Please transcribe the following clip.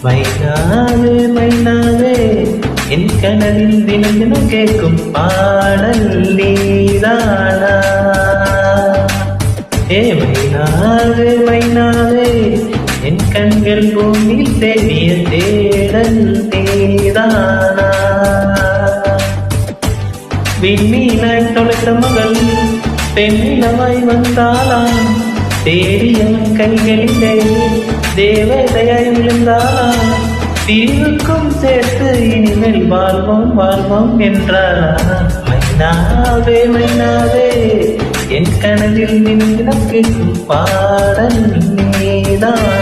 மைனாவே மைனாவே என் கனவில் தினம் தினம் கேட்கும் பாடல் நீதானா. ஏ மைனாவே மைனாவே என் கண்கள் பூமியில் தேடிய தேடல் நீதானா. விண்மீனாய் தொலைத்த மகள் பெண்ணிலமாய் வந்தாளாம். தேடிய கைகளிலே தேவதையாய் விழுந்தாளாம். தீவுக்கும் சேர்த்து இனிமேல் வாழ்வோம் வாழ்வோம் என்றாரா. மைனாவே மைனாவே என் கனவில் நின்று கேட்கும் பாடல் நீதான்.